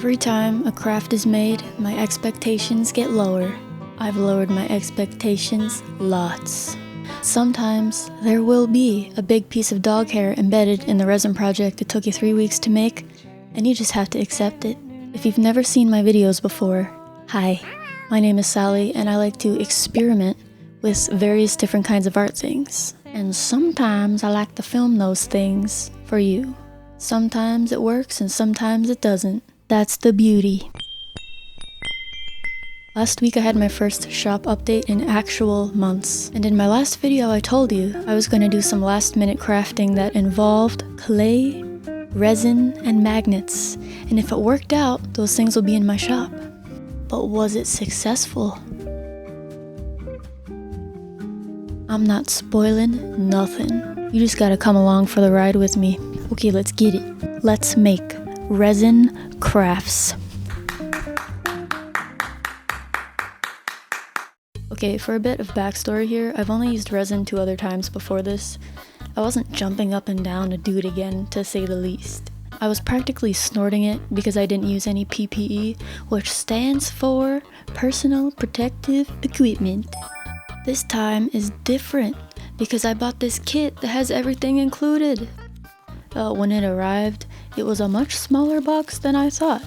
Every time a craft is made, my expectations get lower. I've lowered my expectations lots. Sometimes there will be a big piece of dog hair embedded in the resin project it took you 3 weeks to make, and you just have to accept it. If you've never seen my videos before, hi, my name is Sally and I like to experiment with various different kinds of art things. And sometimes I like to film those things for you. Sometimes it works and sometimes it doesn't. That's the beauty. Last week I had my first shop update in actual months, and in my last video I told you I was going to do some last minute crafting that involved clay, resin, and magnets, and if it worked out, those things will be in my shop. But was it successful? I'm not spoiling nothing. You just gotta come along for the ride with me. Okay, let's get it. Let's make resin crafts. Okay, for a bit of backstory here, I've only used resin 2 other times before this. I wasn't jumping up and down to do it again, to say the least. I was practically snorting it because I didn't use any PPE, which stands for Personal Protective Equipment. This time is different because I bought this kit that has everything included. When it arrived, it was a much smaller box than I thought.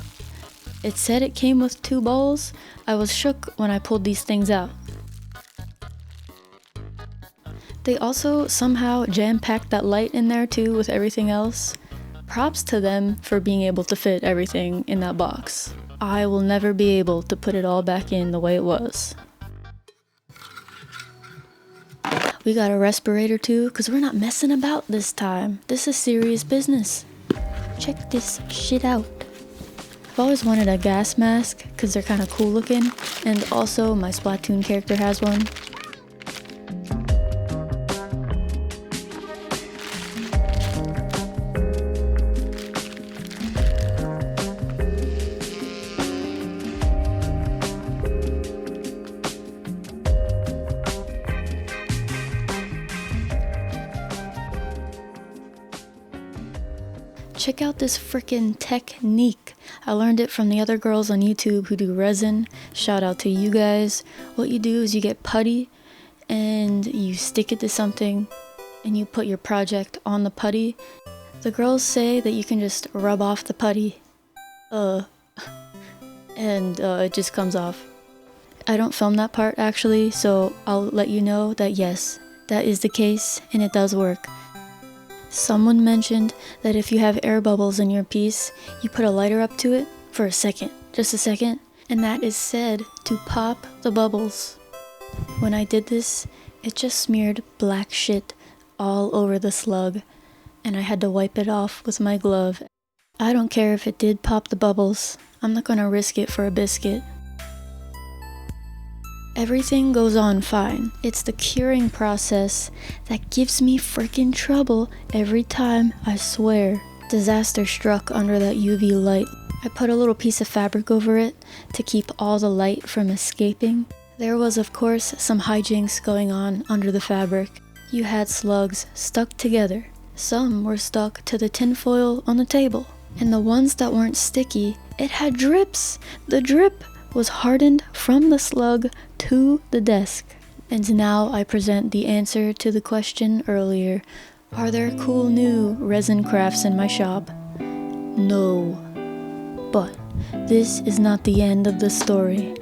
It said it came with 2 bowls. I was shook when I pulled these things out. They also somehow jam-packed that light in there too with everything else. Props to them for being able to fit everything in that box. I will never be able to put it all back in the way it was. We got a respirator too, because we're not messing about this time. This is serious business. Check this shit out. I've always wanted a gas mask, because they're kind of cool looking, and also my Splatoon character has one. Check out this frickin' technique. I learned it from the other girls on YouTube who do resin. Shout out to you guys. What you do is you get putty and you stick it to something and you put your project on the putty. The girls say that you can just rub off the putty. It just comes off. I don't film that part actually, so I'll let you know that yes, that is the case and it does work. Someone mentioned that if you have air bubbles in your piece, you put a lighter up to it for a second, just a second, and that is said to pop the bubbles. When I did this, it just smeared black shit all over the slug, and I had to wipe it off with my glove. I don't care if it did pop the bubbles, I'm not gonna risk it for a biscuit. Everything goes on fine. It's the curing process that gives me freaking trouble every time, I swear. Disaster struck under that UV light. I put a little piece of fabric over it to keep all the light from escaping. There was of course some hijinks going on under the fabric. You had slugs stuck together. Some were stuck to the tinfoil on the table. And the ones that weren't sticky, it had drips. The drip was hardened from the slug to the desk. And now I present the answer to the question earlier. Are there cool new resin crafts in my shop? No. But this is not the end of the story.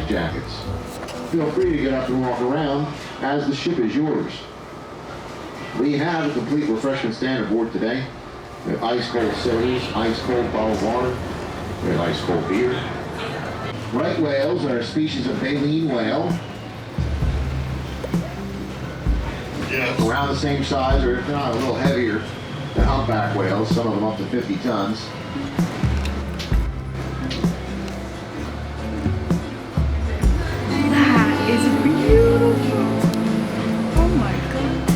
jackets. Feel free to get up and walk around as the ship is yours. We have a complete refreshment stand aboard today. We have ice cold sodas, ice cold bottled water, we have ice cold beer. Right whales are a species of baleen whale. Yes. Around the same size, or if not a little heavier than humpback whales, some of them up to 50 tons. That is beautiful. Oh my God.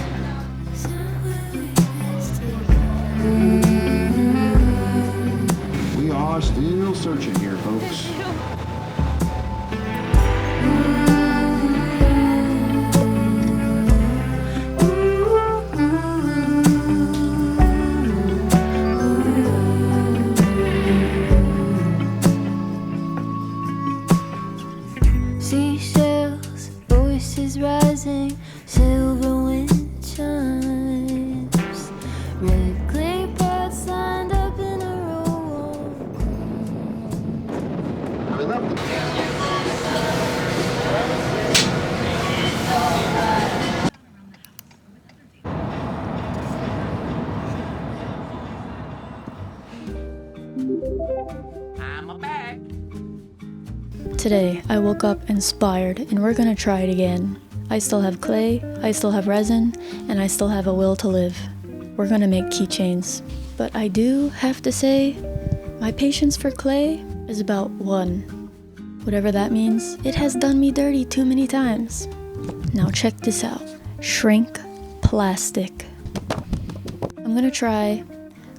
We are still searching here, folks. Seashells, voices rising, silver wind chimes, red clay pots lined up in a row. I love them. I'm back. Today, I woke up inspired, and we're gonna try it again. I still have clay, I still have resin, and I still have a will to live. We're gonna make keychains. But I do have to say, my patience for clay is about 1. Whatever that means, it has done me dirty too many times. Now check this out. Shrink plastic. I'm gonna try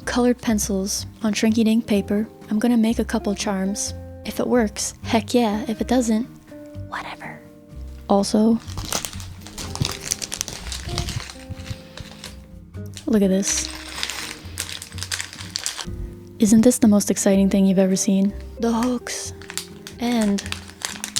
colored pencils on shrinky dink paper. I'm gonna make a couple charms. If it works, heck yeah. If it doesn't, whatever. Also, look at this. Isn't this the most exciting thing you've ever seen? The hooks and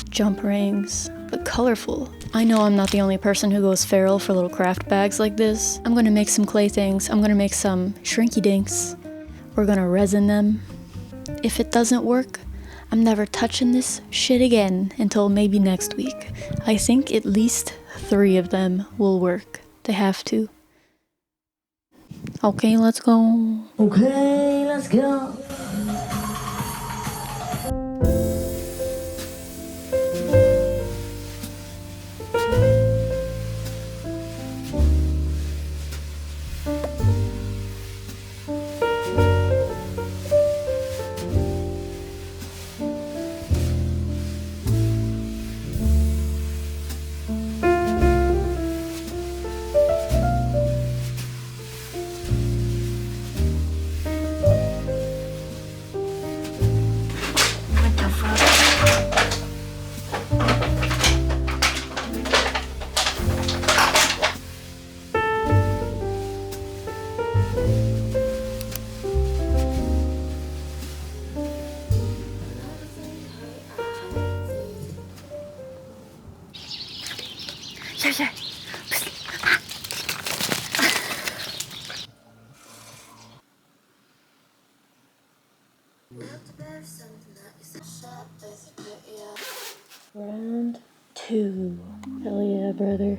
jump rings, but colorful. I know I'm not the only person who goes feral for little craft bags like this. I'm gonna make some clay things. I'm gonna make some shrinky dinks. We're gonna resin them. If it doesn't work, I'm never touching this shit again until maybe next week. I think at least 3 of them will work. They have to. Okay, let's go. Okay, let's go. Yeah. Round 2. Hell yeah, brother.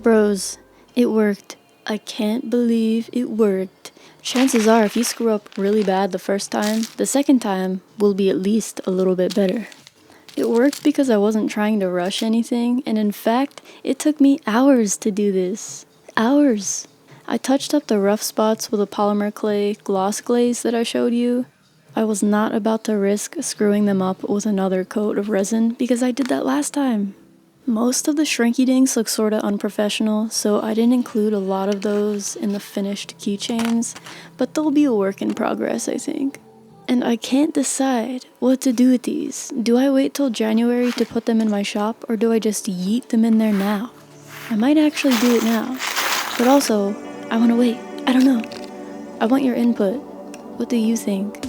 Bros, it worked. I can't believe it worked. Chances are if you screw up really bad the first time, the second time will be at least a little bit better. It worked because I wasn't trying to rush anything, and in fact, it took me hours to do this. Hours. I touched up the rough spots with a polymer clay gloss glaze that I showed you. I was not about to risk screwing them up with another coat of resin because I did that last time. Most of the shrinky dinks look sorta unprofessional, so I didn't include a lot of those in the finished keychains, but they'll be a work in progress, I think. And I can't decide what to do with these. Do I wait till January to put them in my shop, or do I just yeet them in there now? I might actually do it now, but also, I wanna wait. I don't know. I want your input. What do you think?